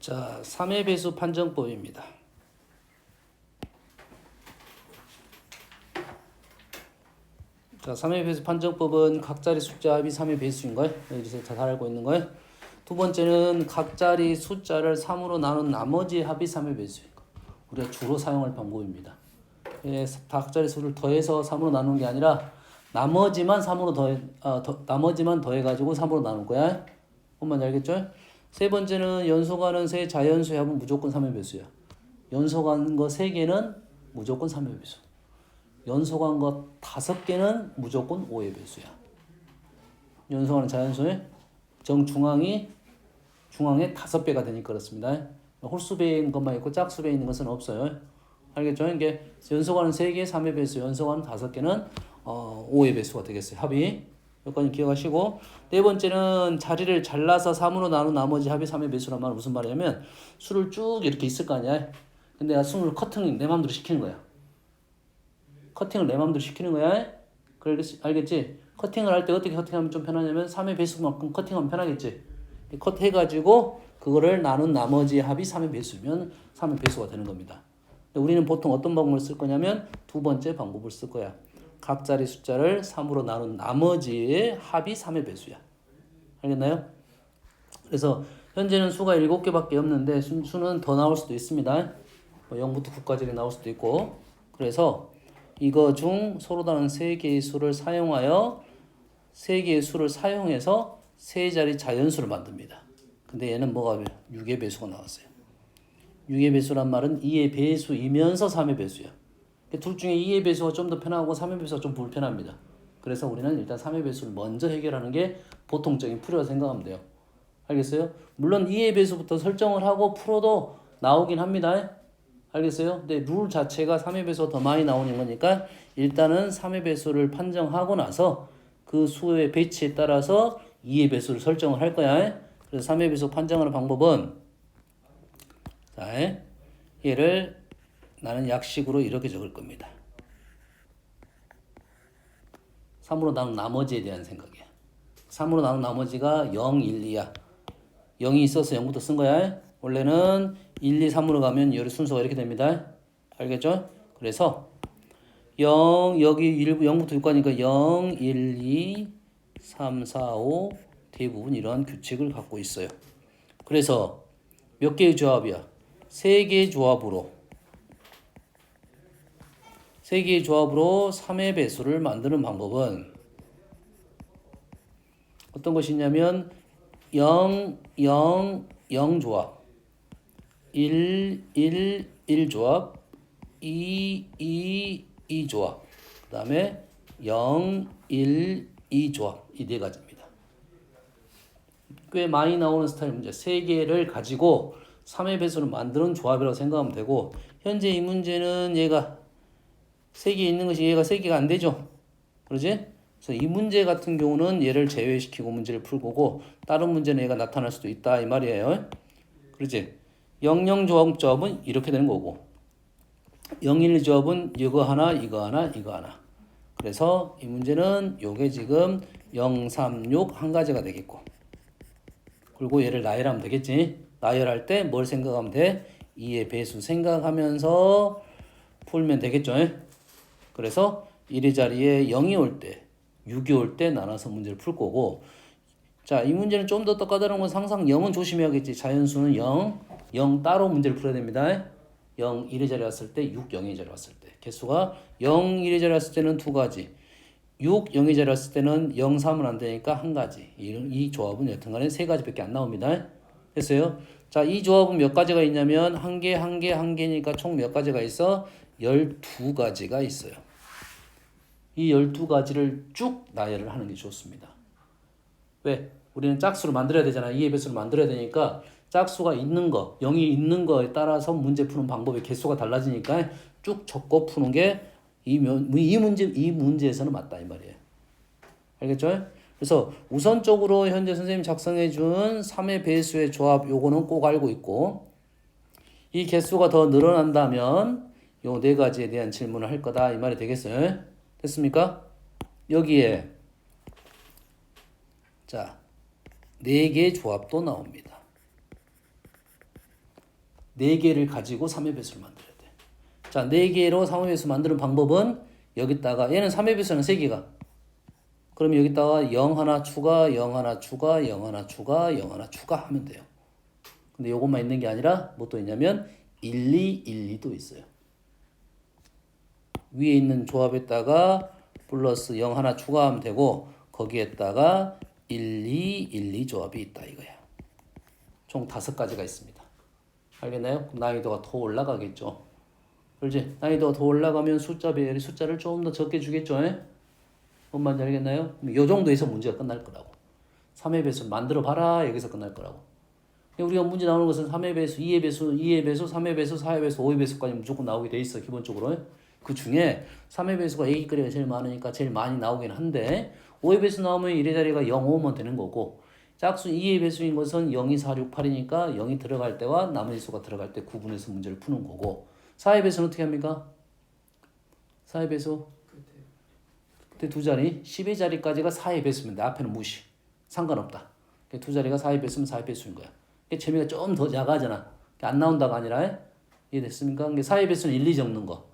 자, 3의 배수 판정법입니다. 자, 3의 배수 판정법은 각자리 숫자 합이 3의 배수인 거예요. 여기서 다 알고 있는 거예요. 두 번째는 각자리 숫자를 3으로 나눈 나머지 합이 3의 배수인 거. 우리가 주로 사용할 방법입니다. 예, 각자리 수를 더해서 3으로 나누는 게 아니라 나머지만 3으로 나머지만 더해가지고 3으로 나눌 거야. 뭔 말인지 알겠죠? 세 번째는 연속하는 세 자연수의 합은 무조건 3의 배수야. 연속한 거 3개는 무조건 3의 배수. 연속한 거 5개는 무조건 5의 배수야. 연속하는 자연수의 정중앙이 중앙에 5배가 되니까 그렇습니다. 홀수배에 있는 것만 있고 짝수배에 있는 것은 없어요. 알겠죠? 이게 연속하는 3개 3의 배수, 연속하는 5개는 5의 배수가 되겠어요. 합이. 여기까지 기억하시고, 네 번째는 자리를 잘라서 3으로 나눈 나머지 합이 3의 배수란 말은 무슨 말이냐면 수를 쭉 이렇게 있을 거 아니야. 근데 내가 수를 커팅을 내 마음대로 시키는 거야. 커팅을 내 마음대로 시키는 거야. 알겠지? 커팅을 할 때 어떻게 커팅하면 좀 편하냐면 3의 배수만큼 커팅하면 편하겠지. 컷해가지고 그거를 나눈 나머지 합이 3의 배수면 3의 배수가 되는 겁니다. 우리는 보통 어떤 방법을 쓸 거냐면 두 번째 방법을 쓸 거야. 각자리 숫자를 3으로 나눈 나머지의 합이 3의 배수야. 알겠나요? 그래서 현재는 수가 7개밖에 없는데 수는 더 나올 수도 있습니다. 0부터 9까지 나올 수도 있고. 그래서 이거 중 서로 다른 3개의 수를 사용하여 3개의 수를 사용해서 세 자리 자연수를 만듭니다. 근데 얘는 뭐가 6의 배수가 나왔어요. 6의 배수란 말은 2의 배수이면서 3의 배수야. 둘 중에 2의 배수가 좀 더 편하고 3의 배수가 좀 불편합니다. 그래서 우리는 일단 3의 배수를 먼저 해결하는 게 보통적인 풀이라고 생각하면 돼요. 알겠어요? 물론 2의 배수부터 설정을 하고 풀어도 나오긴 합니다. 알겠어요? 근데 룰 자체가 3의 배수가 더 많이 나오는 거니까 일단은 3의 배수를 판정하고 나서 그 수의 배치에 따라서 2의 배수를 설정을 할 거야. 그래서 3의 배수 판정하는 방법은 자, 얘를 나는 약식으로 이렇게 적을 겁니다. 3으로 나눈 나머지에 대한 생각이야. 3으로 나눈 나머지가 0, 1, 2야. 0이 있어서 0부터 쓴 거야. 원래는 1, 2, 3으로 가면 이 순서가 이렇게 됩니다. 알겠죠? 그래서 0, 여기 0부터 6까지니까 0, 1, 2, 3, 4, 5 대부분 이런 규칙을 갖고 있어요. 그래서 몇 개의 조합이야? 3개의 조합으로 3의 배수를 만드는 방법은 어떤 것이냐면 0, 0, 0 조합 1, 1, 1 조합 2, 2, 2 조합 그 다음에 0, 1, 2 조합 이 네 가지입니다. 꽤 많이 나오는 스타일 문제 3개를 가지고 3의 배수를 만드는 조합이라고 생각하면 되고 현재 이 문제는 얘가 3개 있는 것이 얘가 3개가 안 되죠. 그러지? 그래서 이 문제 같은 경우는 얘를 제외시키고 문제를 풀 거고 다른 문제는 얘가 나타날 수도 있다 이 말이에요. 그렇지? 00 조합은 이렇게 되는 거고 01 조합은 이거 하나 이거 하나 이거 하나 그래서 이 문제는 요게 지금 0, 3, 6 한 가지가 되겠고 그리고 얘를 나열하면 되겠지. 나열할 때 뭘 생각하면 돼? 2의 배수 생각하면서 풀면 되겠죠. 그래서 1의 자리에 0이 올 때, 6이 올 때 나눠서 문제를 풀 거고 자, 이 문제는 좀 더 까다로운 건 항상 0은 조심해야겠지. 자연수는 0, 0 따로 문제를 풀어야 됩니다. 0, 1의 자리에 왔을 때, 6, 0의 자리에 왔을 때 개수가 0, 1의 자리에 왔을 때는 두 가지 6, 0의 자리에 왔을 때는 0, 3은 안 되니까 한 가지 이 조합은 여튼간에 세 가지밖에 안 나옵니다. 됐어요? 자, 이 조합은 몇 가지가 있냐면 한 개, 한 개, 한 개니까 총 몇 가지가 있어? 12가지가 있어요. 이 12가지를 쭉 나열을 하는 게 좋습니다. 왜? 우리는 짝수를 만들어야 되잖아. 2의 배수를 만들어야 되니까 짝수가 있는 거, 0이 있는 거에 따라서 문제 푸는 방법의 개수가 달라지니까 쭉 적고 푸는 게 이 문제에서는 맞다 이 말이에요. 알겠죠? 그래서 우선적으로 현재 선생님 작성해 준 3의 배수의 조합 요거는 꼭 알고 있고 이 개수가 더 늘어난다면 요 네 가지에 대한 질문을 할 거다 이 말이 되겠어요. 됐습니까? 여기에 자, 4개의 조합도 나옵니다. 4개를 가지고 3의 배수를 만들어야 돼. 자, 4개로 3의 배수 만드는 방법은 여기다가 얘는 3의 배수는 3개가. 그럼 여기다가 0 하나 추가, 0 하나 추가, 0 하나 추가, 0 하나 추가하면 돼요. 근데 요것만 있는 게 아니라 뭐 또 있냐면 1, 2, 1, 2도 있어요. 위에 있는 조합에다가 플러스 0 하나 추가하면 되고 거기에다가 1, 2, 1, 2 조합이 있다 이거야. 총 5가지가 있습니다. 알겠나요? 난이도가 더 올라가겠죠. 그렇지? 난이도가 더 올라가면 숫자 배열이 숫자를 조금 더 적게 주겠죠. 뭔 말인지 알겠나요? 이 정도에서 문제가 끝날 거라고. 3의 배수 만들어 봐라 여기서 끝날 거라고. 우리가 문제 나오는 것은 3의 배수, 2의 배수, 2의 배수, 3의 배수, 4의 배수, 5의 배수까지 무조건 나오게 돼 있어 기본적으로. 그 중에 3의 배수가 A거리가 제일 많으니까 제일 많이 나오긴 한데 5의 배수 나오면 1의 자리가 0, 5면 되는 거고 짝수 2의 배수인 것은 0, 2, 4, 6, 8이니까 0이 들어갈 때와 나머지 수가 들어갈 때 구분해서 문제를 푸는 거고 4의 배수는 어떻게 합니까? 4의 배수 그때 두 자리 10의 자리까지가 4의 배수면 돼. 앞에는 무시 상관없다. 두 자리가 4의 배수면 4의 배수인 거야. 재미가 좀 더 작아지나 안 나온다가 아니라 이해됐습니까? 4의 배수는 1, 2 적는 거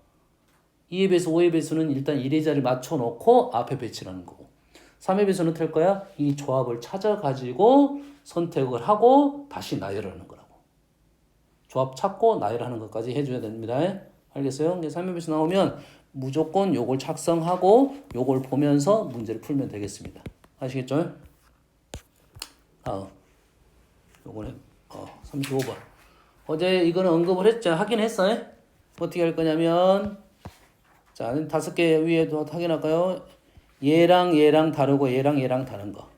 2의 배수, 5의 배수는 일단 1의 자리 맞춰놓고 앞에 배치라는 거고 3의 배수는 어떻게 할 거야? 이 조합을 찾아가지고 선택을 하고 다시 나열하는 거라고. 조합 찾고 나열하는 것까지 해줘야 됩니다. 알겠어요? 3의 배수 나오면 무조건 요걸 작성하고 요걸 보면서 문제를 풀면 되겠습니다. 아시겠죠? 요거는 35번. 어제 이거는 언급을 했죠. 하긴 했어요. 어떻게 할 거냐면 자, 5개 위에도 확인할까요? 얘랑 얘랑 다르고 얘랑 얘랑 다른 거.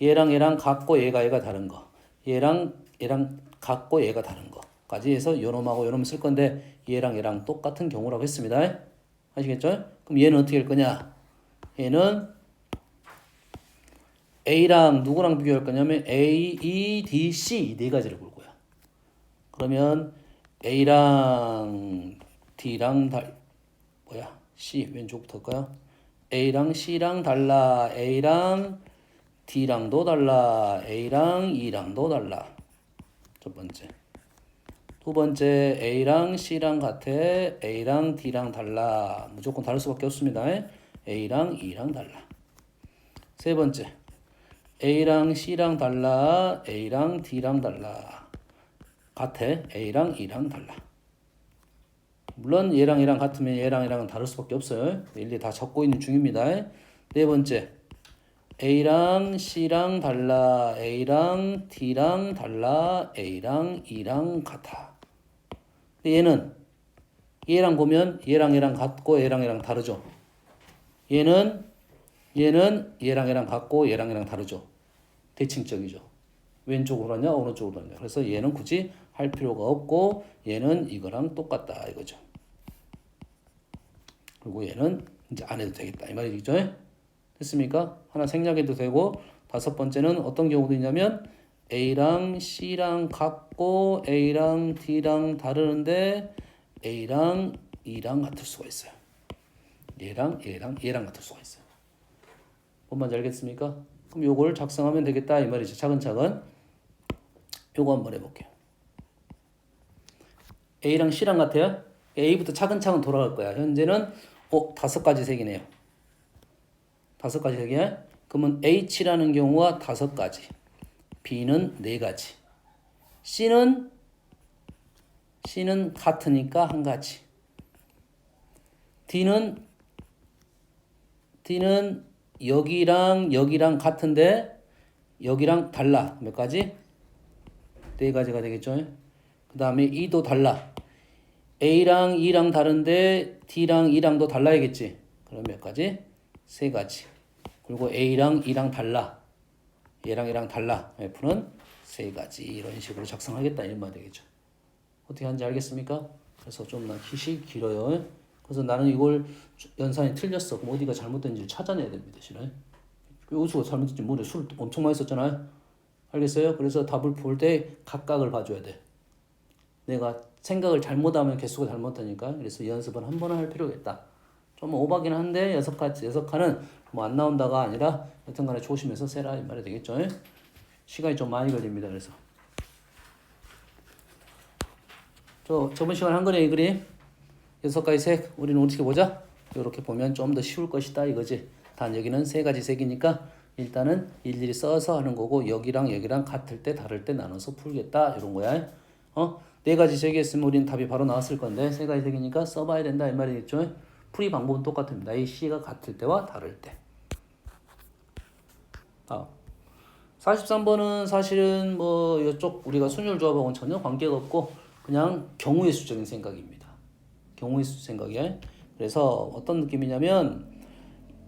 얘랑 얘랑 같고 얘가 다른 거. 얘랑 얘랑 같고 얘가 다른 거까지 해서 요놈하고 요놈 쓸 건데 얘랑 얘랑 똑같은 경우라고 했습니다. 아시겠죠? 그럼 얘는 어떻게 할 거냐? 얘는 A랑 누구랑 비교할 거냐면 A, E, D, C 4가지를 볼 거야. 그러면 A랑 D랑 C 왼쪽부터 할까요? A랑 C랑 달라. A랑 D랑도 달라. A랑 E랑도 달라. 첫 번째. 두 번째 A랑 C랑 같아. A랑 D랑 달라. 무조건 다를 수밖에 없습니다. A랑 E랑 달라. 세 번째. A랑 C랑 달라. A랑 D랑 달라. 같아. A랑 E랑 달라. 물론 얘랑 얘랑 같으면 얘랑 얘랑은 다를 수밖에 없어요. 일일이 다 적고 있는 중입니다. 네 번째. A랑 C랑 달라. A랑 D랑 달라. A랑 E랑 같아. 얘는 얘랑 보면 얘랑 얘랑 같고 얘랑 얘랑 다르죠. 얘는 얘랑 얘랑 같고 얘랑 얘랑 다르죠. 대칭적이죠. 왼쪽으로 하냐 오른쪽으로 하냐. 그래서 얘는 굳이 할 필요가 없고 얘는 이거랑 똑같다 이거죠. 그리고 얘는 이제 안 해도 되겠다 이 말이죠. 됐습니까? 하나 생략해도 되고 5번째는 어떤 경우도 있냐면 A랑 C랑 같고 A랑 D랑 다르는데 A랑 E랑 같을 수가 있어요. 얘랑 같을 수가 있어요. 뭔 말인지 알겠습니까? 그럼 요걸 작성하면 되겠다 이 말이죠. 차근차근 요거 한번 해볼게요. A랑 C랑 같아요. A부터 차근차근 돌아갈 거야. 현재는 5가지 색이네요. 5가지 색이야. 그러면 H라는 경우가 5가지, B는 4가지, C는 같으니까 1가지, D는 여기랑 같은데 여기랑 달라. 몇 가지? 4가지가 되겠죠. 그 다음에 E도 달라. A랑 E랑 다른데 D랑 E랑도 달라야겠지. 그럼 몇 가지? 3가지. 그리고 A랑 E랑 달라. 얘랑 얘랑 달라. F는 3가지. 이런 식으로 작성하겠다. 이런 말 되겠죠. 어떻게 하는지 알겠습니까? 그래서 좀 깃이 길어요. 그래서 나는 이걸 연산이 틀렸어. 그럼 어디가 잘못된지를 찾아내야 됩니다. 싫어요? 여수가 잘못된지 모르. 술 엄청 많이 썼잖아요. 알겠어요? 그래서 답을 볼 때 각각을 봐줘야 돼. 내가 생각을 잘못하면 개수가 잘못하니까. 그래서 연습은 한 번은 할 필요가 있다. 좀 오바긴 한데 6칸은 뭐 안 나온다가 아니라 여튼간에 조심해서 세라 이 말이 되겠죠. 시간이 좀 많이 걸립니다. 그래서 저번 시간 한 거네 이 그림. 6가지 색 우리는 어떻게 보자? 이렇게 보면 좀 더 쉬울 것이다 이거지. 단 여기는 3가지 색이니까 일단은 일일이 써서 하는 거고 여기랑 여기랑 같을 때 다를 때 나눠서 풀겠다 이런 거야. 4가지 색이었으면 우리는 답이 바로 나왔을 건데 3가지 색이니까 써봐야 된다 이 말이겠죠. 풀이 방법은 똑같습니다. A, C가 같을 때와 다를 때. 43번은 사실은 뭐 이쪽 우리가 순열 조합하고는 전혀 관계가 없고 그냥 경우의 수적인 생각입니다. 경우의 수 생각이야. 그래서 어떤 느낌이냐면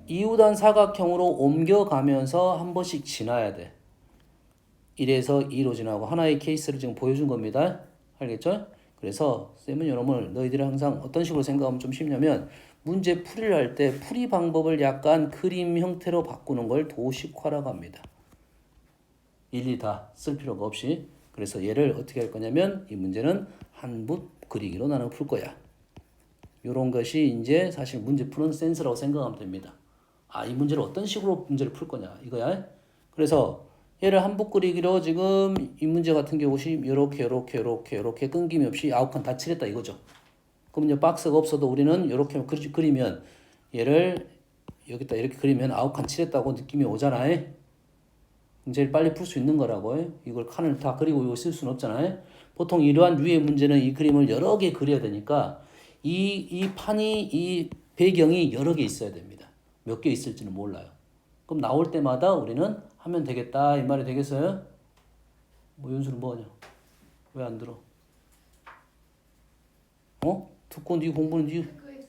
이우단 사각형으로 옮겨가면서 한 번씩 지나야 돼. 1에서 2로 지나고 하나의 케이스를 지금 보여준 겁니다. 알겠죠? 그래서 쌤은 여러분을 너희들이 항상 어떤 식으로 생각하면 좀 쉽냐면 문제 풀이를 할 때 풀이 방법을 약간 그림 형태로 바꾸는 걸 도식화라고 합니다. 일일이 다 쓸 필요가 없이. 그래서 얘를 어떻게 할 거냐면 이 문제는 한 붓 그리기로 나눠 풀 거야. 요런 것이 이제 사실 문제 푸는 센스라고 생각하면 됩니다. 이 문제를 어떤 식으로 문제를 풀 거냐 이거야. 그래서 얘를 한 붓 그리기로 지금 이 문제 같은 경우시 요렇게 끊김이 없이 9칸 다 칠했다 이거죠. 그럼 이제 박스가 없어도 우리는 이렇게 그리면 얘를 여기다 이렇게 그리면 9칸 칠했다고 느낌이 오잖아. 제일 빨리 풀 수 있는 거라고. 이걸 칸을 다 그리고 이거 쓸 수는 없잖아요. 보통 이러한 류의 문제는 이 그림을 여러 개 그려야 되니까 이 판이 이 배경이 여러 개 있어야 됩니다. 몇 개 있을지는 몰라요. 그럼 나올 때마다 우리는 하면 되겠다 이 말이 되겠어요? 뭐 윤수는 뭐하냐? 왜 안 들어? 듣고 네 공부는 네 듣고 있어.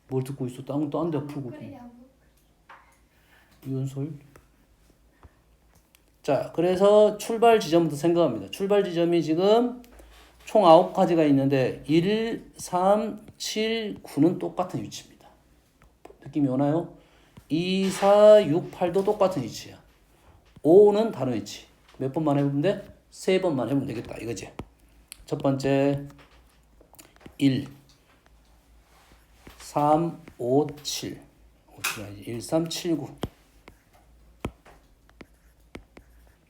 뭘 듣고 있어? 딴 데 풀고 윤솔. 자, 그래서 출발 지점부터 생각합니다. 출발 지점이 지금 총 9가지가 있는데 1, 3, 7, 9는 똑같은 위치입니다. 느낌이 오나요? 2, 4, 6, 8도 똑같은 위치야. 5는 다른 위치. 몇 번만 해보면 돼? 3번만 해보면 되겠다 이거지. 첫 번째 1, 3, 5, 7 1, 3, 7,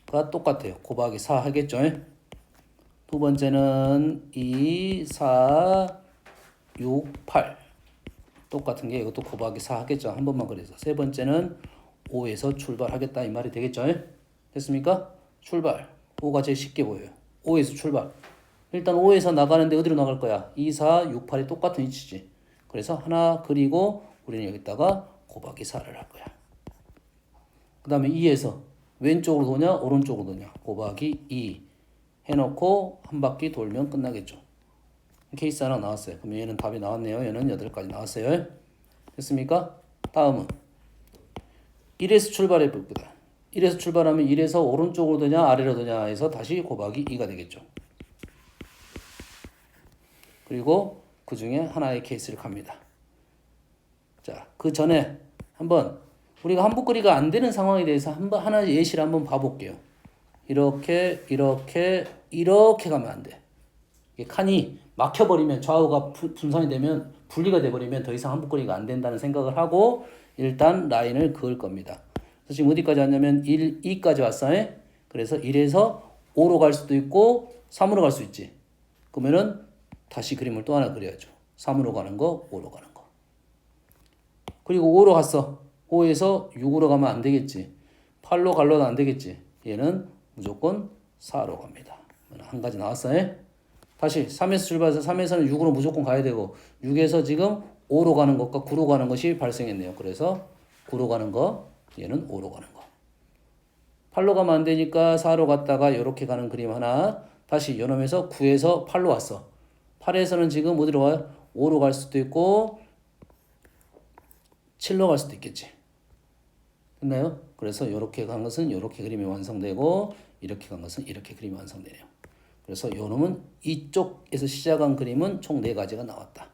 9가 똑같아요. 곱하기 4 하겠죠. 두 번째는 2, 4, 6, 8 똑같은 게 이것도 곱하기 4 하겠죠. 한 번만 그래서. 세 번째는 5에서 출발하겠다 이 말이 되겠죠. 됐습니까? 출발. 5가 제일 쉽게 보여요. 5에서 출발. 일단 5에서 나가는데 어디로 나갈 거야? 2, 4, 6, 8이 똑같은 위치지. 그래서 하나 그리고 우리는 여기다가 곱하기 4를 할 거야. 그 다음에 2에서 왼쪽으로 도냐 오른쪽으로 도냐 곱하기 2 해놓고 한 바퀴 돌면 끝나겠죠. 케이스 하나 나왔어요. 그럼 얘는 답이 나왔네요. 얘는 8가지 나왔어요. 됐습니까? 다음은 1에서 출발해 봅니다. 1에서 출발하면 1에서 오른쪽으로 도냐 아래로 도냐 해서 다시 곱하기 2가 되겠죠. 그리고 그 중에 하나의 케이스를 갑니다. 자, 그 전에 한번 우리가 한붓그리가 안 되는 상황에 대해서 하나 예시를 한번 봐볼게요. 이렇게 가면 안 돼. 이게 칸이 막혀버리면 좌우가 분산이 되면 분리가 돼버리면 더 이상 한붓그리가 안 된다는 생각을 하고 일단 라인을 그을 겁니다. 그래서 지금 어디까지 왔냐면 1, 2까지 왔어요. 그래서 1에서 5로 갈 수도 있고 3으로 갈 수 있지. 그러면은 다시 그림을 또 하나 그려야죠. 3으로 가는 거, 5로 가는 거. 그리고 5로 갔어. 5에서 6으로 가면 안 되겠지. 8로 갈로는 안 되겠지. 얘는 무조건 4로 갑니다. 한 가지 나왔어요. 다시 3에서 출발해서 3에서는 6으로 무조건 가야 되고 6에서 지금 5로 가는 것과 9로 가는 것이 발생했네요. 그래서 9로 가는 거, 얘는 5로 가는 거. 8로 가면 안 되니까 4로 갔다가 이렇게 가는 그림 하나. 다시 요놈에서 9에서 8로 왔어. 8에서는 지금 어디로 와요? 5로 갈 수도 있고 7로 갈 수도 있겠지. 됐나요? 그래서 이렇게 간 것은 이렇게 그림이 완성되고 이렇게 간 것은 이렇게 그림이 완성되네요. 그래서 요놈은 이쪽에서 시작한 그림은 총 4가지가 나왔다.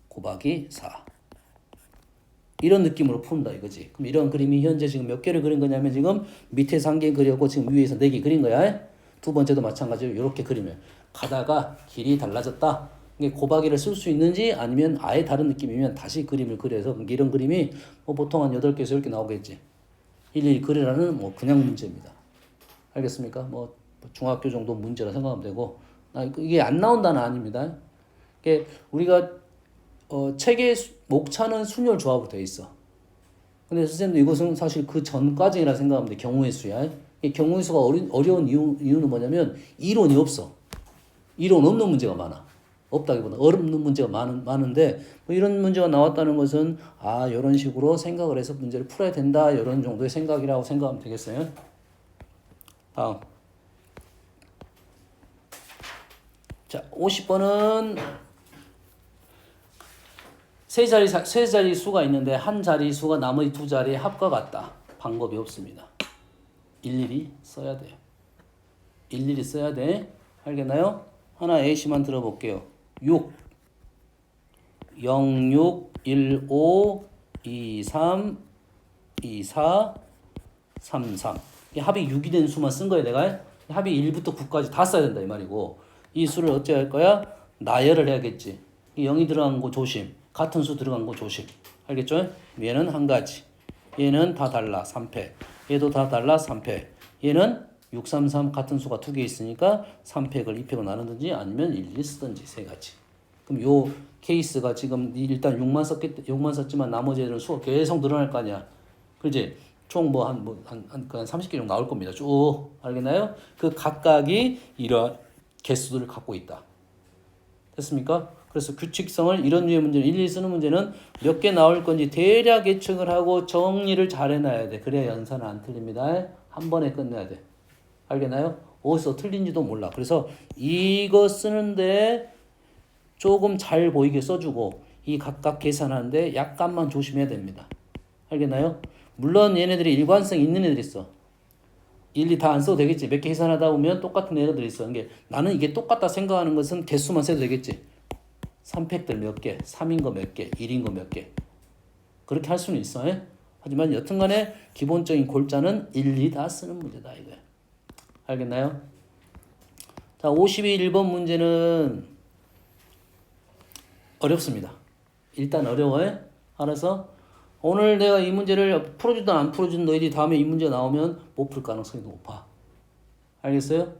곱하기 4. 이런 느낌으로 푼다 이거지. 그럼 이런 그림이 현재 지금 몇 개를 그린 거냐면 지금 밑에서 1개 그렸고 지금 위에서 4개 그린 거야. 두 번째도 마찬가지로 이렇게 그리면 가다가 길이 달라졌다. 이게 곱하기를 쓸 수 있는지 아니면 아예 다른 느낌이면 다시 그림을 그려서 이런 그림이 뭐 보통 한 8개에서 10개 나오겠지. 일일이 그리라는 뭐 그냥 문제입니다. 알겠습니까? 뭐 중학교 정도 문제라 생각하면 되고 이게 안 나온다는 아닙니다. 이게 우리가 책의 목차는 순열 조합으로 되어 있어. 근데 선생님도 이것은 사실 그 전까지라 생각하면 돼. 경우의 수야. 이 경우의 수가 어려운 이유는 뭐냐면 이론이 없어. 이론 없는 문제가 많아. 없다기보다 어렵는 문제가 많은데 뭐 이런 문제가 나왔다는 것은 이런 식으로 생각을 해서 문제를 풀어야 된다. 이런 정도의 생각이라고 생각하면 되겠어요. 다음. 자, 50번은 세 자리 수가 있는데 한 자리 수가 나머지 두 자리의 합과 같다. 방법이 없습니다. 일일이 써야 돼요. 일일이 써야 돼. 알겠나요? 하나 A씨만 들어볼게요. 6, 0, 6, 1, 5, 2, 3, 2, 4, 3, 3. 이 합이 6이 된 수만 쓴 거야, 내가. 합이 1부터 9까지 다 써야 된다, 이 말이고. 이 수를 어찌 할 거야? 나열을 해야겠지. 0이 들어간 거 조심. 같은 수 들어간 거 조심. 알겠죠? 얘는 한 가지. 얘는 다 달라. 3패. 얘도 다 달라. 3패. 얘는 6, 3, 3 같은 수가 두 개 있으니까 3팩을 2팩으로 나누든지 아니면 1, 1 쓰든지 세 가지. 그럼 요 케이스가 지금 일단 6만 썼지만 나머지 애들은 수가 계속 늘어날 거 아니야. 그렇지? 총 한 30개 정도 나올 겁니다. 쭉. 알겠나요? 그 각각이 이러한 개수들을 갖고 있다. 됐습니까? 그래서 규칙성을 이런 류의 문제는 일일이 쓰는 문제는 몇 개 나올 건지 대략 예측을 하고 정리를 잘 해놔야 돼. 그래야 연산은 안 틀립니다. 한 번에 끝내야 돼. 알겠나요? 어디서 틀린지도 몰라. 그래서 이거 쓰는데 조금 잘 보이게 써주고 이 각각 계산하는데 약간만 조심해야 됩니다. 알겠나요? 물론 얘네들이 일관성 있는 애들이 있어. 일일이 다 안 써도 되겠지. 몇 개 계산하다 보면 똑같은 애들이 있어. 이게 나는 이게 똑같다 생각하는 것은 개수만 세도 되겠지. 3팩들 몇 개, 3인 거 몇 개, 1인 거 몇 개. 그렇게 할 수는 있어. 하지만 여튼간에 기본적인 골자는 일일이 다 쓰는 문제다 이거야. 알겠나요? 자, 51번 문제는 어렵습니다. 일단 어려워요. 알아서 오늘 내가 이 문제를 풀어주든 안 풀어주든 너희들이 다음에 이 문제 나오면 못 풀 가능성이 높아. 알겠어요?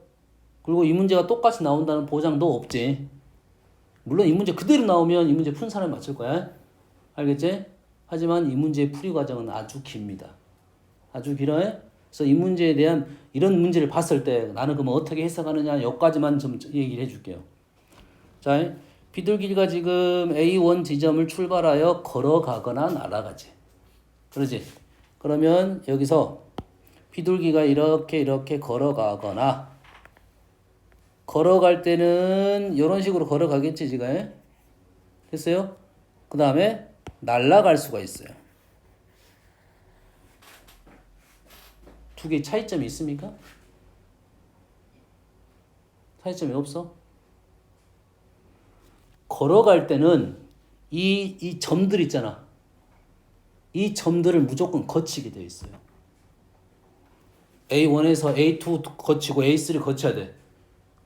그리고 이 문제가 똑같이 나온다는 보장도 없지. 물론 이 문제 그대로 나오면 이 문제 푼 사람이 맞출 거야. 알겠지? 하지만 이 문제의 풀이 과정은 아주 깁니다. 아주 길어요. 그래서 이 문제에 대한 이런 문제를 봤을 때 나는 그러면 어떻게 해석하느냐 여기까지만 좀 얘기를 해줄게요. 자, 비둘기가 지금 A1 지점을 출발하여 걸어가거나 날아가지. 그러지? 그러면 여기서 비둘기가 이렇게 걸어가거나 걸어갈 때는 이런 식으로 걸어가겠지 지금. 됐어요? 그 다음에 날아갈 수가 있어요. 두 개의 차이점이 있습니까? 차이점이 없어? 걸어갈 때는 이 점들 있잖아. 이 점들을 무조건 거치게 되어 있어요. A1에서 A2 거치고 A3 거쳐야 돼.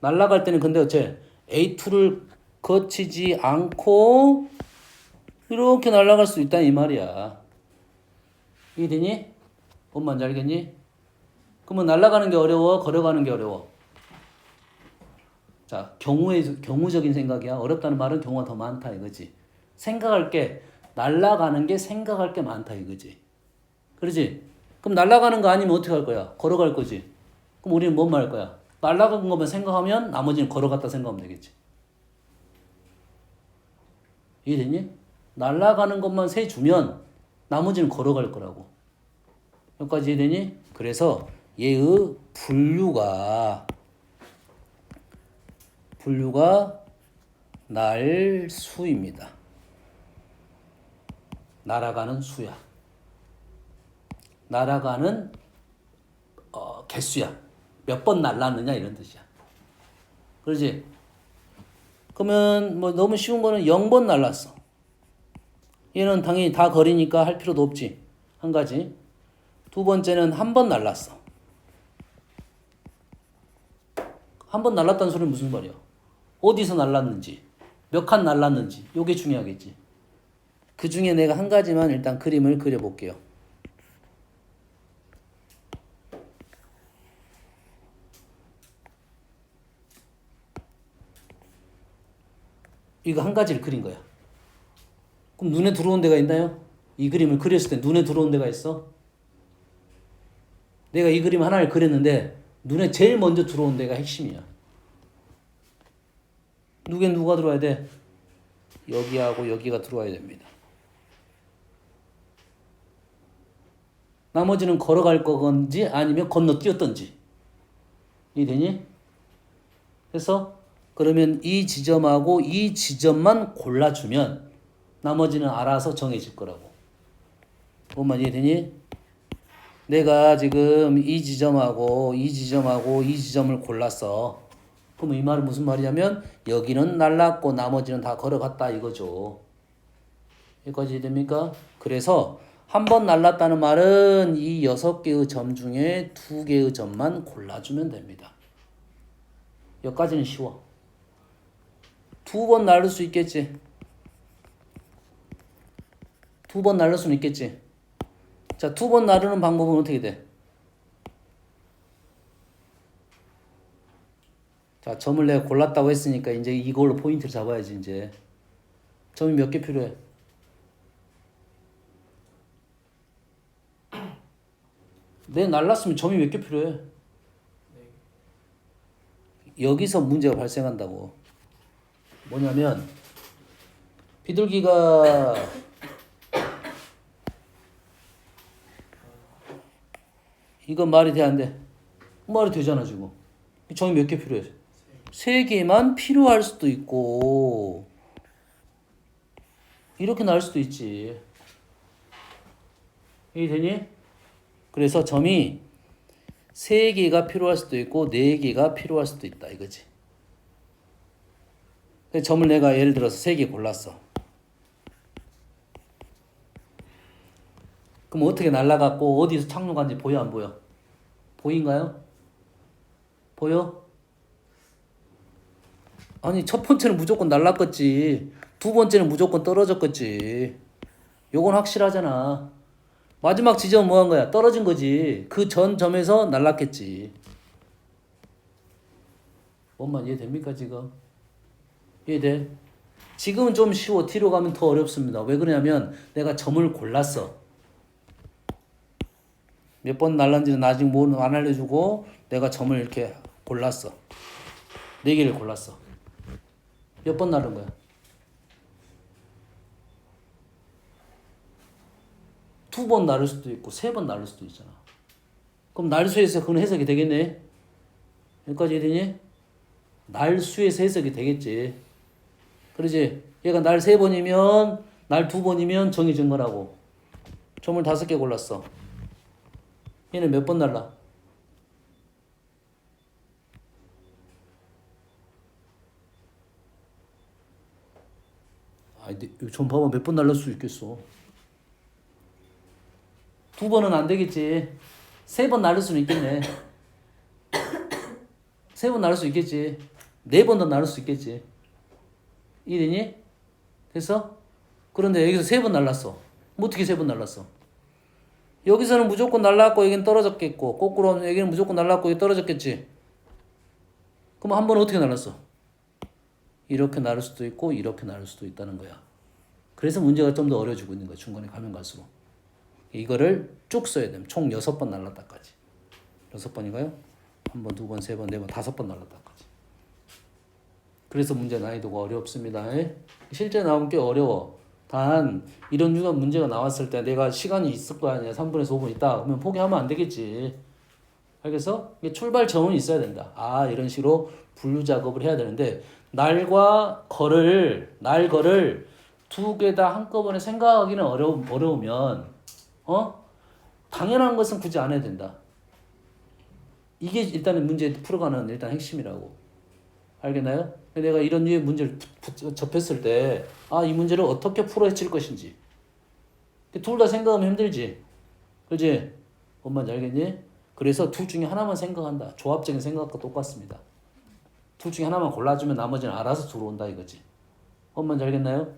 날아갈 때는 근데 어째 A2를 거치지 않고 이렇게 날아갈 수 있다 이 말이야. 이해되니? 뭔 말인지 알겠니? 그러면 날아가는 게 어려워? 걸어가는 게 어려워? 자, 경우적인 생각이야. 어렵다는 말은 경우가 더 많다 이거지. 생각할 게 날아가는 게 생각할 게 많다 이거지. 그러지? 그럼 날아가는 거 아니면 어떻게 할 거야? 걸어갈 거지. 그럼 우리는 뭔 말 할 거야? 날아간 것만 생각하면 나머지는 걸어갔다 생각하면 되겠지. 이해됐니? 날아가는 것만 세주면 나머지는 걸어갈 거라고. 여기까지 이해되니? 그래서 얘의 분류가 날수입니다. 날아가는 수야. 날아가는 개수야. 몇 번 날랐느냐 이런 뜻이야. 그러지? 그러면 뭐 너무 쉬운 거는 0번 날랐어. 얘는 당연히 다 거리니까 할 필요도 없지. 한 가지. 두 번째는 한 번 날랐어. 한 번 날랐다는 소리는 무슨 말이야? 어디서 날랐는지, 몇 칸 날랐는지, 요게 중요하겠지. 그 중에 내가 한 가지만 일단 그림을 그려볼게요. 이거 한 가지를 그린 거야. 그럼 눈에 들어온 데가 있나요? 이 그림을 그렸을 때 눈에 들어온 데가 있어? 내가 이 그림 하나를 그렸는데 눈에 제일 먼저 들어온 데가 핵심이야. 눈에 누가 들어와야 돼? 여기하고 여기가 들어와야 됩니다. 나머지는 걸어갈 건지 아니면 건너뛰었던지. 이해되니? 그래서 그러면 이 지점하고 이 지점만 골라주면 나머지는 알아서 정해질 거라고. 뭔말 이해되니? 내가 지금 이 지점하고 이 지점하고 이 지점을 골랐어. 그럼 이 말은 무슨 말이냐면 여기는 날랐고 나머지는 다 걸어갔다 이거죠. 여기까지 됩니까? 그래서 한 번 날랐다는 말은 이 6개의 점 중에 2개의 점만 골라주면 됩니다. 여기까지는 쉬워. 2번 날릴 수 있겠지. 2번 날릴 수는 있겠지. 자, 2번 나르는 방법은 어떻게 돼? 자, 점을 내가 골랐다고 했으니까 이제 이걸로 포인트를 잡아야지 이제. 점이 몇 개 필요해? 내 날랐으면 점이 몇 개 필요해? 여기서 문제가 발생한다고. 뭐냐면 비둘기가 이건 말이 돼 안 돼? 말이 되잖아 지금. 점이 몇 개 필요해? 3개만 필요할 수도 있고 이렇게 나올 수도 있지. 이해되니? 그래서 점이 3개가 필요할 수도 있고 4개가 필요할 수도 있다 이거지. 점을 내가 예를 들어서 3개 골랐어. 그럼 어떻게 날아갔고 어디서 착륙한지 보여 안 보여? 보인가요? 보여? 아니 첫 번째는 무조건 날아갔지. 두 번째는 무조건 떨어졌겠지. 요건 확실하잖아. 마지막 지점은 뭐 한 거야? 떨어진 거지. 그 전 점에서 날랐겠지. 뭔 이해됩니까 지금? 이해돼? 지금은 좀 쉬워. 뒤로 가면 더 어렵습니다. 왜 그러냐면 내가 점을 골랐어. 몇 번 날랐는지는 아직 뭐 안 알려주고 내가 점을 이렇게 골랐어. 4개를 골랐어. 몇 번 날른 거야? 2번 날릴 수도 있고 3번 날릴 수도 있잖아. 그럼 날수에서 그건 해석이 되겠네. 여기까지 이해되니? 날수에서 해석이 되겠지. 그러지? 얘가 날 3번이면 날 2번이면 정해진 거라고. 점을 5개 골랐어. 얘는 몇 번 날라? 점 봐봐. 몇 번 날릴 수 있겠어. 2번은 안 되겠지. 3번 날릴 수는 있겠네. 3번 날릴 수 있겠지. 4번 더 날릴 수 있겠지. 이해되니? 됐어? 그런데 여기서 3번 날랐어. 뭐 어떻게 3번 날랐어? 여기서는 무조건 날랐고 여기는 떨어졌겠고 거꾸로 여기는 무조건 날랐고 여기 떨어졌겠지. 그럼 한 번은 어떻게 날랐어? 이렇게 나를 수도 있고 이렇게 나를 수도 있다는 거야. 그래서 문제가 좀 더 어려워지고 있는 거야. 중간에 가면 갈수록. 이거를 쭉 써야 됩니다. 총 6번 날랐다까지. 6번인가요? 1번, 2번, 3번, 4번, 5번 날랐다까지. 그래서 문제 난이도가 어렵습니다. 실제 나오면 꽤 어려워. 단 이런 유형 문제가 나왔을 때 내가 시간이 있을 거 아니야. 3분에서 5분 있다. 그러면 포기하면 안 되겠지. 알겠어? 이게 출발점은 있어야 된다. 아, 이런 식으로 분류 작업을 해야 되는데 날과 거를 2개 다 한꺼번에 생각하기는 어려우면 당연한 것은 굳이 안 해도 된다. 이게 일단은 문제 풀어가는 일단 핵심이라고. 알겠나요? 내가 이런 류의 문제를 접했을 때 이 문제를 어떻게 풀어헤칠 것인지 둘 다 생각하면 힘들지. 그렇지? 뭔 말인지 알겠니? 그래서 둘 중에 하나만 생각한다. 조합적인 생각과 똑같습니다. 둘 중에 하나만 골라주면 나머지는 알아서 들어온다 이거지. 뭔 말인지 알겠나요?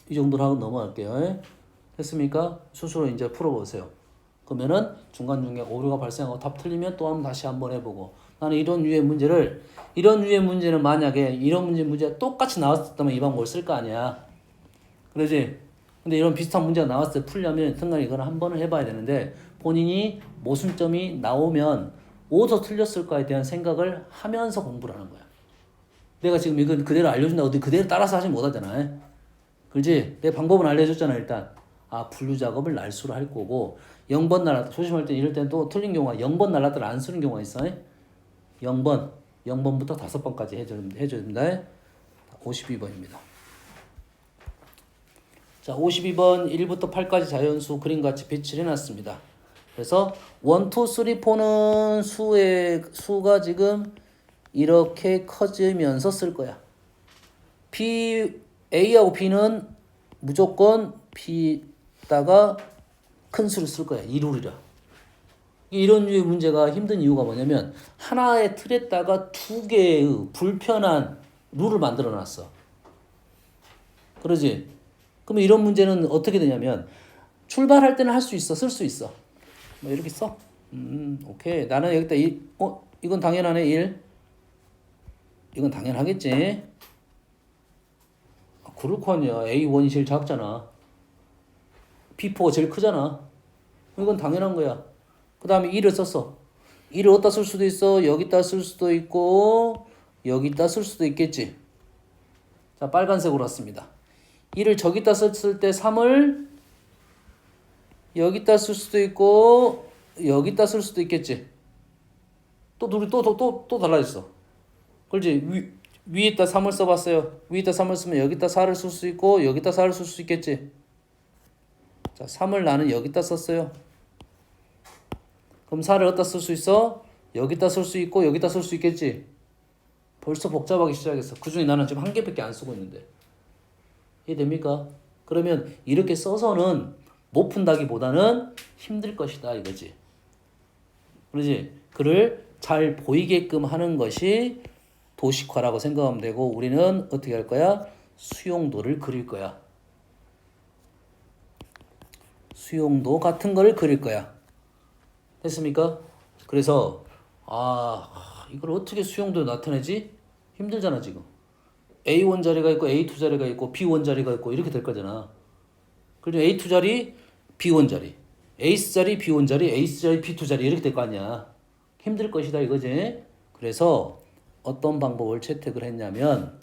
이 정도로 하고 넘어갈게요. 됐습니까? 스스로 이제 풀어보세요. 그러면은 중간중간 오류가 발생하고 답 틀리면 또 한번 다시 한번 해보고 나는 이런 류의 문제를 이런 류의 문제는 만약에 이런 문제가 똑같이 나왔었다면 이 방법을 쓸 거 아니야. 그러지? 근데 이런 비슷한 문제가 나왔을 때 풀려면 순간 이걸 한 번을 해봐야 되는데 본인이 모순점이 나오면 어디서 틀렸을까에 대한 생각을 하면서 공부를 하는 거야. 내가 지금 이건 그대로 알려준다고 어디 그대로 따라서 하지 못하잖아. 그렇지? 내 방법은 알려줬잖아 일단. 아 분류 작업을 날수로 할 거고 0번 날랐다. 조심할 때 이럴 때는 또 틀린 경우가 0번 날랐다를 안 쓰는 경우가 있어. 0번부터 5번까지 해줘야 됩니다. 52번입니다. 자, 52번 1부터 8까지 자연수 그림같이 배치를 해놨습니다. 그래서 1, 2, 3, 4는 수가 지금 이렇게 커지면서 쓸 거야. A하고 B는 무조건 B다가 큰 수를 쓸 거야. 이 룰이라. 이런 류의 문제가 힘든 이유가 뭐냐면 하나의 틀에다가 두 개의 불편한 룰을 만들어 놨어. 그러지? 그러면 이런 문제는 어떻게 되냐면 출발할 때는 할 수 있어. 쓸 수 있어. 뭐 이렇게 써. 오케이. 나는 여기다 이건 당연하네. 1. 이건 당연하겠지. 그럴 거 아니야. A1이 제일 작잖아. B4가 제일 크잖아. 이건 당연한 거야. 그 다음에 1을 썼어. 1을 어디다 쓸 수도 있어. 여기다 쓸 수도 있고 여기다 쓸 수도 있겠지. 자, 빨간색으로 왔습니다. 1을 저기다 썼을 때 3을 여기다 쓸 수도 있고 여기다 쓸 수도 있겠지. 또 둘이 또 달라졌어. 그렇지? 위에다 3을 써봤어요. 위에다 3을 쓰면 여기다 4를 쓸 수 있고 여기다 4를 쓸 수 있겠지. 자, 3을 나는 여기다 썼어요. 그럼 4를 어디다 쓸 수 있어? 여기다 쓸 수 있고 여기다 쓸 수 있겠지. 벌써 복잡하기 시작했어. 그중에 나는 지금 한 개밖에 안 쓰고 있는데. 이해됩니까? 그러면 이렇게 써서는 못 푼다기보다는 힘들 것이다 이거지. 그러지? 글을 잘 보이게끔 하는 것이 도식화라고 생각하면 되고 우리는 어떻게 할 거야? 수용도를 그릴 거야. 수용도 같은 거를 그릴 거야. 됐습니까? 그래서 이걸 어떻게 수용도에 나타내지? 힘들잖아 지금. A1 자리가 있고 A2 자리가 있고 B1 자리가 있고 이렇게 될 거잖아. 그래서 A2 자리, B1 자리, A 자리, B1 자리, A 자리, B2 자리 이렇게 될 거 아니야. 힘들 것이다 이거지. 그래서 어떤 방법을 채택을 했냐면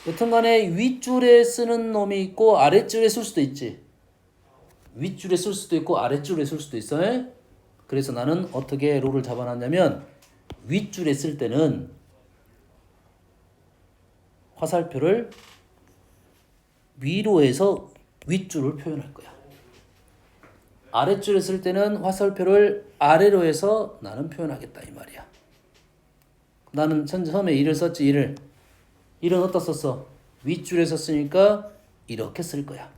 여튼간에 윗줄에 쓰는 놈이 있고 아랫줄에 쓸 수도 있지. 윗줄에 쓸 수도 있고 아랫줄에 쓸 수도 있어. 그래서 나는 어떻게 룰을 잡아놨냐면 윗줄에 쓸 때는 화살표를 위로 해서 윗줄을 표현할 거야. 아랫줄에 쓸 때는 화살표를 아래로 해서 나는 표현하겠다 이 말이야. 나는 처음에 1을 썼지. 1은 어디다 썼어? 윗줄에 썼으니까 이렇게 쓸 거야.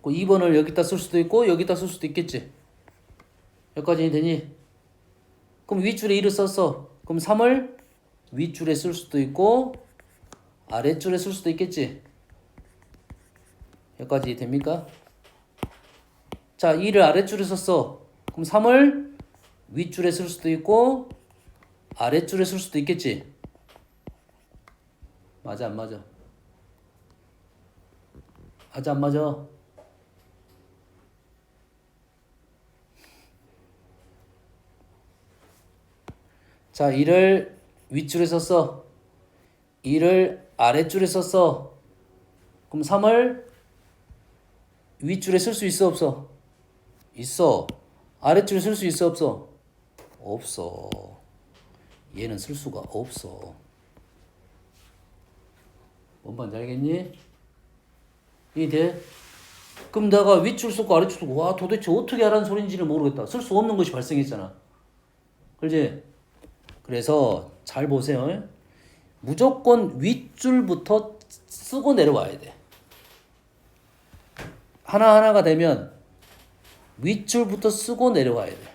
2번을 여기다 쓸 수도 있고 여기다 쓸 수도 있겠지. 여기까지 되니? 그럼 윗줄에 1을 썼어. 그럼 3을 윗줄에 쓸 수도 있고 아랫줄에 쓸 수도 있겠지. 여기까지 됩니까? 자, 2를 아랫줄에 썼어. 그럼 3을 윗줄에 쓸 수도 있고 아랫줄에 쓸 수도 있겠지. 맞아 안 맞아? 맞아 안 맞아? 자, 2를 윗줄에 썼어. 2를 아랫줄에 썼어. 그럼 3을 윗줄에 쓸 수 있어 없어? 있어. 아랫줄에 쓸 수 있어 없어? 없어. 얘는 쓸 수가 없어. 뭔 말인지 알겠니? 이해돼? 그럼 내가 윗줄 쓰고 아랫줄 쓰고 와 도대체 어떻게 하라는 소린지를 모르겠다. 쓸 수 없는 것이 발생했잖아. 그렇지? 그래서 잘 보세요. 무조건 윗줄부터 쓰고 내려와야 돼. 하나하나가 되면 윗줄부터 쓰고 내려와야 돼.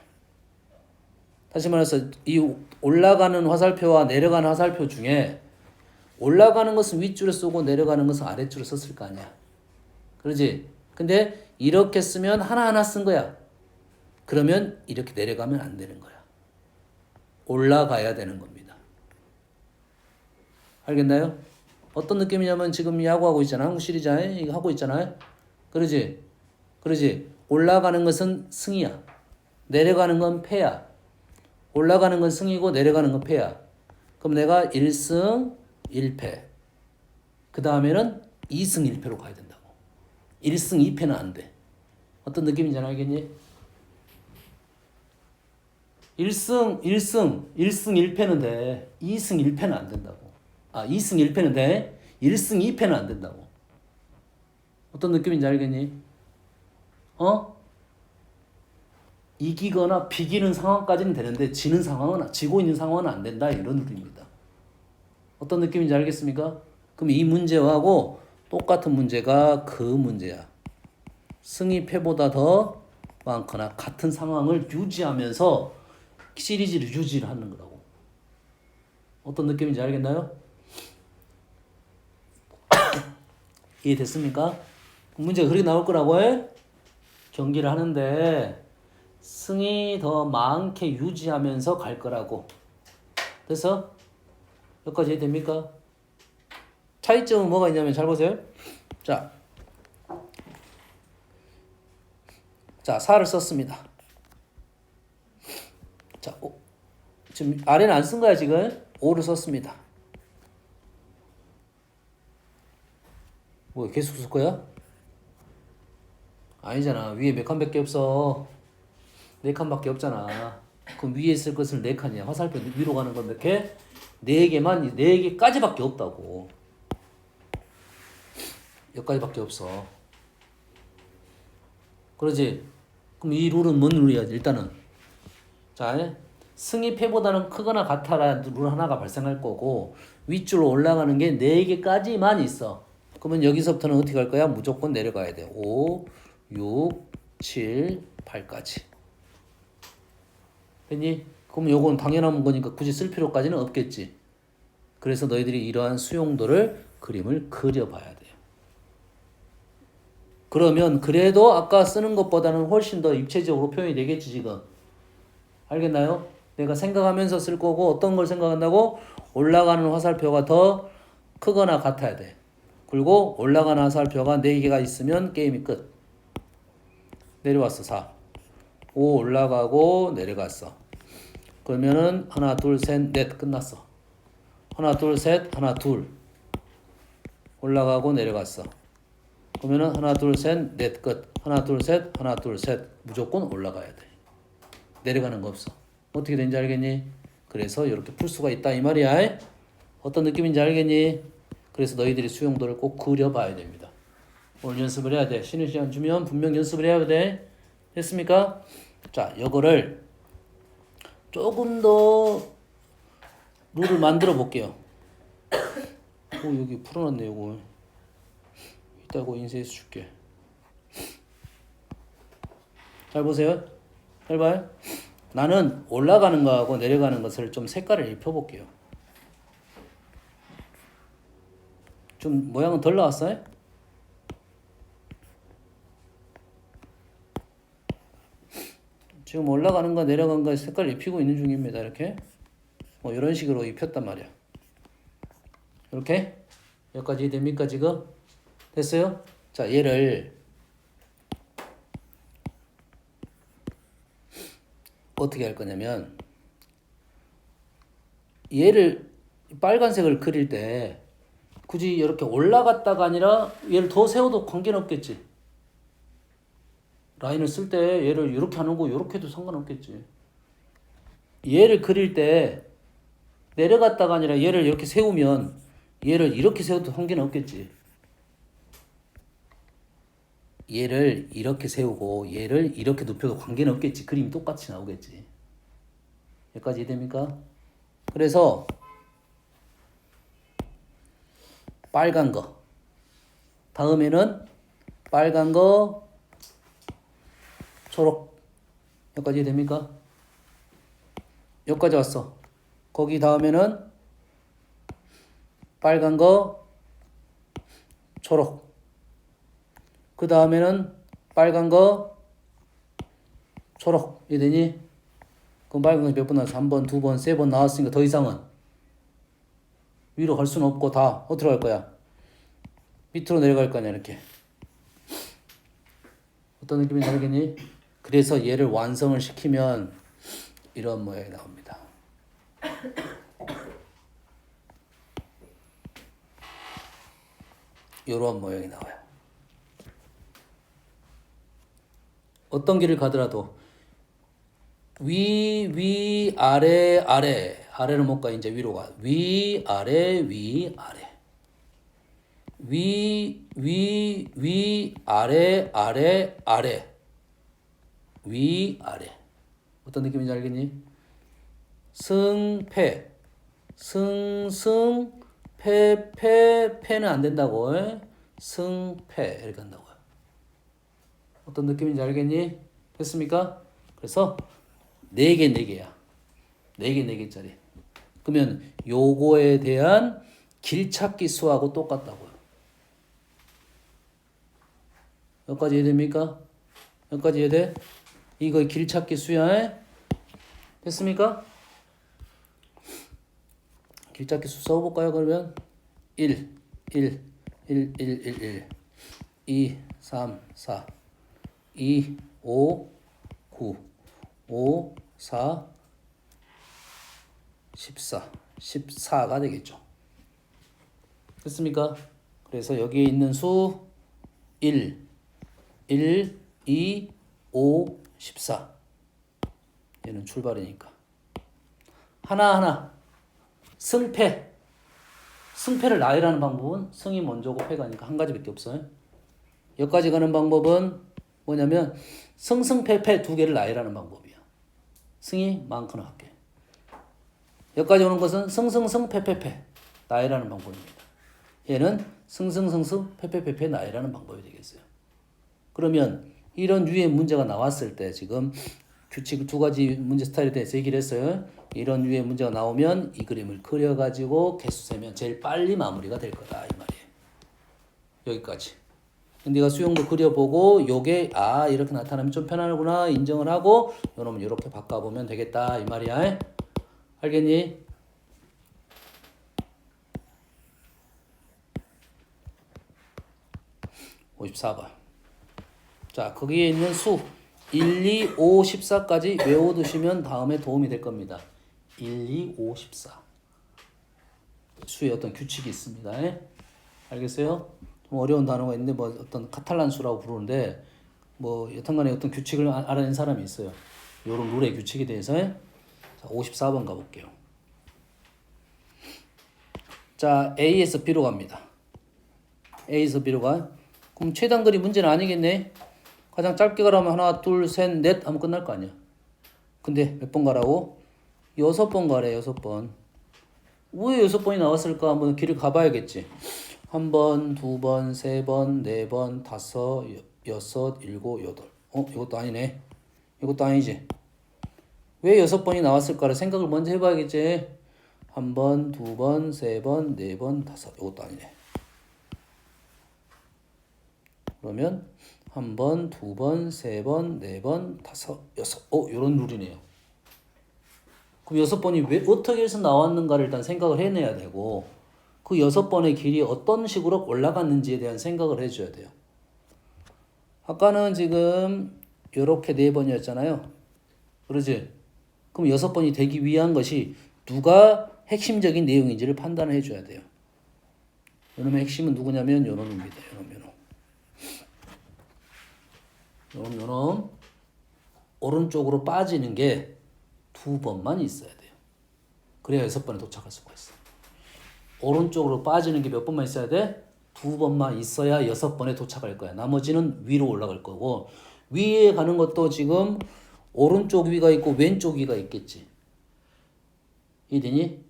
다시 말해서 이 올라가는 화살표와 내려가는 화살표 중에 올라가는 것은 윗줄에 쓰고 내려가는 것은 아랫줄에 썼을 거 아니야. 그러지? 근데 이렇게 쓰면 하나하나 쓴 거야. 그러면 이렇게 내려가면 안 되는 거야. 올라가야 되는 겁니다. 알겠나요? 어떤 느낌이냐면 지금 야구하고 있잖아. 한국 시리즈 이거 하고 있잖아요. 그러지? 그러지? 올라가는 것은 승이야. 내려가는 건 패야. 올라가는 건 승이고 내려가는 건 패야. 그럼 내가 1승 1패. 그 다음에는 2승 1패로 가야 된다고. 1승 2패는 안 돼. 어떤 느낌인지 알겠니? 1승 1패는 돼. 2승 1패는 안 된다고. 2승 1패는 돼. 1승 2패는 안 된다고. 어떤 느낌인지 알겠니? 이기거나 비기는 상황까지는 되는데 지고 있는 상황은 안 된다. 이런 느낌입니다. 어떤 느낌인지 알겠습니까? 그럼 이 문제하고 똑같은 문제가 그 문제야. 승이 패보다 더 많거나 같은 상황을 유지하면서 시리즈를 유지하는 거라고. 어떤 느낌인지 알겠나요? 이해됐습니까? 문제가 그렇게 나올 거라고 해? 경기를 하는데 승이 더 많게 유지하면서 갈 거라고. 됐어? 여기까지 이해됩니까? 차이점은 뭐가 있냐면 잘 보세요. 자, 4를 썼습니다. 자, 지금 아래는 안 쓴 거야 지금. 5를 썼습니다. 뭐 계속 쓸 거야? 아니잖아. 위에 몇 칸밖에 없어. 4칸밖에 없잖아. 그럼 위에 쓸 것을 4칸이야. 화살표 위로 가는 건 몇 개? 4개만, 4개까지밖에 없다고. 여기까지밖에 없어. 그러지? 그럼 이 룰은 뭔 룰이야? 일단은 자, 승이 패보다는 크거나 같아라 룰 하나가 발생할 거고 윗줄로 올라가는 게 4개까지만 있어. 그러면 여기서부터는 어떻게 할 거야? 무조건 내려가야 돼. 5, 6, 7, 8까지. 됐니? 그럼 요건 당연한 거니까 굳이 쓸 필요까지는 없겠지. 그래서 너희들이 이러한 수용도를 그림을 그려봐야 돼요. 그러면 그래도 아까 쓰는 것보다는 훨씬 더 입체적으로 표현이 되겠지 지금. 알겠나요? 내가 생각하면서 쓸 거고 어떤 걸 생각한다고? 올라가는 화살표가 더 크거나 같아야 돼. 그리고 올라가는 화살표가 4개가 있으면 게임이 끝. 내려왔어 4. 5 올라가고 내려갔어. 그러면은 하나 둘 셋 넷 끝났어. 하나 둘 셋 하나 둘 올라가고 내려갔어. 그러면은 하나 둘 셋 넷 끝. 하나 둘 셋 하나 둘 셋 무조건 올라가야 돼. 내려가는 거 없어. 어떻게 되는지 알겠니? 그래서 이렇게 풀 수가 있다 이 말이야. 어떤 느낌인지 알겠니? 그래서 너희들이 수용도를 꼭 그려봐야 됩니다. 오늘 연습을 해야 돼. 쉬는 시간 주면 분명 연습을 해야 돼. 됐습니까? 자, 이거를 조금 더 룰을 만들어 볼게요. 여기 풀어놨네 이거. 이따가 인쇄해서 줄게. 잘 보세요. 잘 봐요. 나는 올라가는 거하고 내려가는 것을 좀 색깔을 입혀볼게요. 좀 모양은 덜 나왔어요? 지금 올라가는 거 내려가는 거 색깔 입히고 있는 중입니다. 이렇게 뭐 이런 식으로 입혔단 말이야. 이렇게 여기까지 됩니까 지금? 됐어요? 자, 얘를 어떻게 할 거냐면 얘를 빨간색을 그릴 때 굳이 이렇게 올라갔다가 아니라 얘를 더 세워도 관계는 없겠지. 라인을 쓸 때 얘를 이렇게 안 오고 이렇게 해도 상관없겠지. 얘를 그릴 때 내려갔다가 아니라 얘를 이렇게 세우면 얘를 이렇게 세워도 관계는 없겠지. 얘를 이렇게 세우고 얘를 이렇게 눕혀도 관계는 없겠지. 그림이 똑같이 나오겠지. 여기까지 이해됩니까? 그래서 빨간 거 다음에는 빨간 거 초록 여기까지 이해됩니까? 여기까지 왔어. 거기 다음에는 빨간 거 초록 그 다음에는 빨간 거 초록 이해되니? 그럼 빨간 것이 몇 번 나왔어? 한 번, 두 번, 세 번 나왔으니까 더 이상은 위로 갈 수는 없고 다 어디로 갈 거야? 밑으로 내려갈 거 아니야 이렇게. 어떤 느낌인지 알겠니? 그래서 얘를 완성을 시키면 이런 모양이 나옵니다. 이런 모양이 나와요. 어떤 길을 가더라도 위, 아래, 아래. 아래로 못 가, 이제 위로 가. 위, 아래, 아래. 아래, 아래, 아래. 위, 아래. 어떤 느낌인지 알겠니? 승패. 패는 안 된다고. 승패. 이렇게 한다고요. 어떤 느낌인지 알겠니? 됐습니까? 그래서 4개, 4개야. 4개, 4개짜리. 그러면 요거에 대한 길찾기 수하고 똑같다고요. 여기까지 이해됩니까? 여기까지 이해돼? 이거 길찾기 수야. 됐습니까? 길찾기 수 써볼까요? 그러면 1, 2, 3, 4, 2, 5, 9, 5, 4, 14, 14가 되겠죠. 됐습니까? 그래서 여기에 있는 수 1, 2, 5, 14. 얘는 출발이니까. 하나하나. 승패를 나열하는 방법은 승이 먼저고 패가 아니니까 한 가지밖에 없어요. 여기까지 가는 방법은 뭐냐면 승승패패 2개를 나열하는 방법이야. 승이 많거나 같게. 여기까지 오는 것은 승승승패패패 나열하는 방법입니다. 얘는 승승승승 패패패패 나열하는 방법이 되겠어요. 그러면 이런 류의 문제가 나왔을 때 지금 규칙 2가지 문제 스타일에 대해서 얘기를 했어요. 이런 류의 문제가 나오면 이 그림을 그려가지고 개수 세면 제일 빨리 마무리가 될 거다 이 말이에요. 여기까지. 네가 수용도 그려보고 요게 이렇게 나타나면 좀 편하구나 인정을 하고 요놈은 이렇게 바꿔보면 되겠다 이 말이야. 알겠니? (54번) 자 거기에 있는 수 1, 2, 5, 14까지 외워두시면 다음에 도움이 될 겁니다. 1, 2, 5, 14 수의 어떤 규칙이 있습니다. 알겠어요? 좀 어려운 단어가 있는데 뭐 어떤 카탈란 수라고 부르는데 뭐 여튼간에 어떤 규칙을 알아낸 사람이 있어요. 요런 룰의 규칙에 대해서. 자 54번 가볼게요. 자 A에서 B로 갑니다. A에서 B로 가. 그럼 최단거리 문제는 아니겠네. 가장 짧게 가라면 하나, 둘, 셋, 넷 하면 끝날 거 아니야. 근데 몇 번 가라고? 6번 가래, 6번. 왜 6번이 나왔을까? 한번 길을 가봐야겠지. 1번, 2번, 3번, 4번, 5, 6, 7, 8. 이것도 아니네. 이것도 아니지. 왜 6번이 나왔을까를 생각을 먼저 해봐야겠지. 1번, 2번, 3번, 4번, 5. 이것도 아니네. 그러면 1번, 2번, 3번, 4번, 5, 6. 요런 룰이네요. 그럼 6번이 왜 어떻게 해서 나왔는가를 일단 생각을 해내야 되고 그 6번의 길이 어떤 식으로 올라갔는지에 대한 생각을 해줘야 돼요. 아까는 지금 요렇게 4번이었잖아요. 그러지? 그럼 6번이 되기 위한 것이 누가 핵심적인 내용인지를 판단을 해줘야 돼요. 요놈의 핵심은 누구냐면 요놈입니다. 요놈 오른쪽으로 빠지는 게 2번만 있어야 돼요. 그래야 6번에 도착할 수가 있어. 오른쪽으로 빠지는 게 몇 번만 있어야 돼? 2번만 있어야 6번에 도착할 거야. 나머지는 위로 올라갈 거고 위에 가는 것도 지금 오른쪽 위가 있고 왼쪽 위가 있겠지. 이해되니?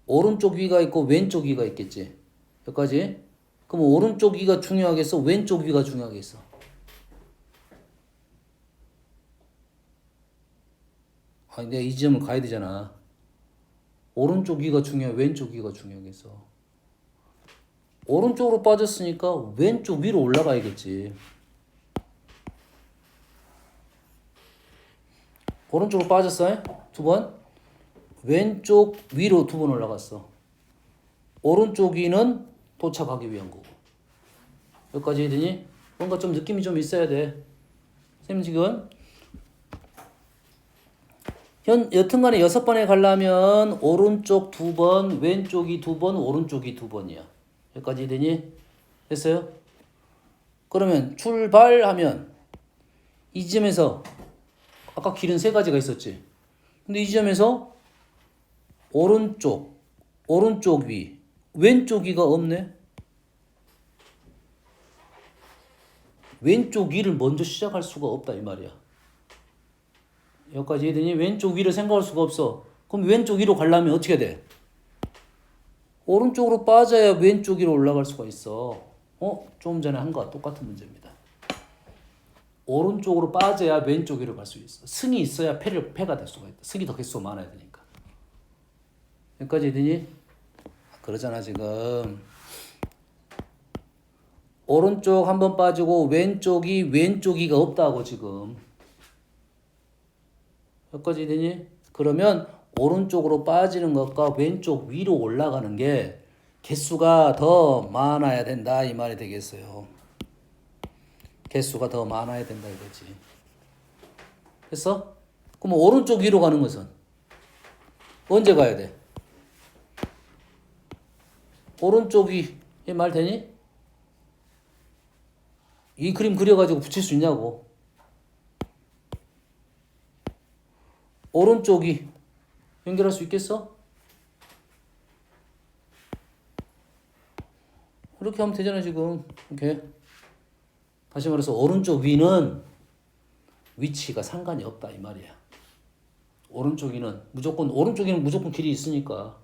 오른쪽 위가 있고 왼쪽 위가 있겠지. 여기까지? 그럼 오른쪽 위가 중요하겠어? 왼쪽 위가 중요하겠어? 내가 이 지점을 가야 되잖아. 오른쪽 위가 중요해? 왼쪽 위가 중요하겠어? 오른쪽으로 빠졌으니까 왼쪽 위로 올라가야겠지. 오른쪽으로 빠졌어. 두 번. 왼쪽 위로 두 번 올라갔어. 오른쪽 위는 도착하기 위한 거고. 여기까지 해더니 뭔가 좀 느낌이 좀 있어야 돼. 쌤 지금 여튼간에 6번에 가려면 오른쪽 2번, 왼쪽이 2번, 오른쪽이 2번이야. 여기까지 되니? 됐어요? 그러면 출발하면 이 지점에서 아까 길은 3가지가 있었지. 근데 이 지점에서 오른쪽 위, 왼쪽 위가 없네. 왼쪽 위를 먼저 시작할 수가 없다 이 말이야. 여기까지 해더니 왼쪽 위를 생각할 수가 없어. 그럼 왼쪽 위로 가려면 어떻게 돼? 오른쪽으로 빠져야 왼쪽 위로 올라갈 수가 있어. 조금 전에 한 거와 똑같은 문제입니다. 오른쪽으로 빠져야 왼쪽 위로 갈 수 있어. 승이 있어야 패가 될 수가 있다. 승이 더 개수가 많아야 되니까. 여기까지 해더니 그러잖아 지금. 오른쪽 한번 빠지고 왼쪽이가 없다고 지금. 여기까지 되니? 그러면 오른쪽으로 빠지는 것과 왼쪽 위로 올라가는 게 개수가 더 많아야 된다 이 말이 되겠어요. 개수가 더 많아야 된다 이거지. 됐어? 그럼 오른쪽 위로 가는 것은 언제 가야 돼? 오른쪽 위 말 되니? 이 그림 그려가지고 붙일 수 있냐고. 오른쪽이 연결할 수 있겠어? 이렇게 하면 되잖아 지금. 이렇게. 다시 말해서 오른쪽 위는 위치가 상관이 없다 이 말이야. 오른쪽 위는 무조건 길이 있으니까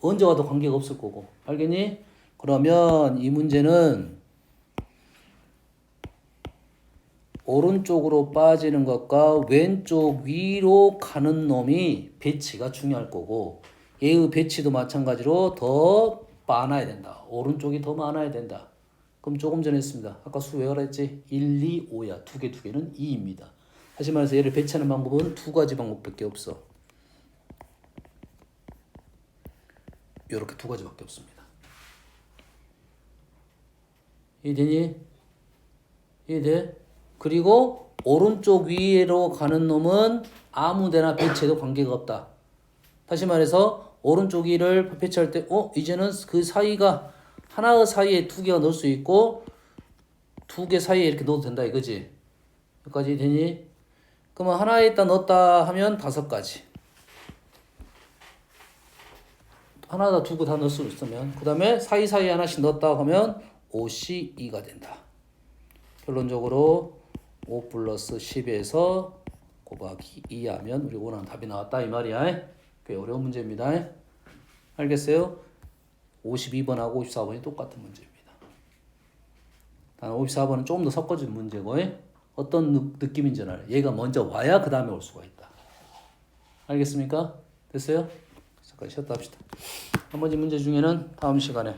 언제 와도 관계가 없을 거고. 알겠니? 그러면 이 문제는 오른쪽으로 빠지는 것과 왼쪽 위로 가는 놈이 배치가 중요할 거고, 얘의 배치도 마찬가지로 더 많아야 된다. 오른쪽이 더 많아야 된다. 그럼 조금 전에 했습니다. 아까 수 외워라 했지? 1, 2, 5야. 두 개는 2입니다. 다시 말해서 얘를 배치하는 방법은 2가지 방법밖에 없어. 이렇게 2가지밖에 없습니다. 이해되니? 이해돼? 그리고 오른쪽 위로 가는 놈은 아무데나 배치해도 관계가 없다. 다시 말해서 오른쪽 위를 배치할 때 이제는 그 사이가 하나의 사이에 2개가 넣을 수 있고 2개 사이에 이렇게 넣어도 된다 이거지. 여기까지 되니? 그러면 하나에다 넣었다 하면 5가지. 하나에다 2개 다 넣을 수 있으면 그 다음에 사이사이에 하나씩 넣었다 하면 5C 2가 된다. 결론적으로 5 플러스 10에서 곱하기 2 하면 우리 원하는 답이 나왔다 이 말이야. 꽤 어려운 문제입니다. 알겠어요? 52번하고 54번이 똑같은 문제입니다. 단 54번은 조금 더 섞어진 문제고 어떤 느낌인지는 알아요. 얘가 먼저 와야 그 다음에 올 수가 있다. 알겠습니까? 됐어요? 잠깐 쉬었다 합시다. 나머지 문제 중에는 다음 시간에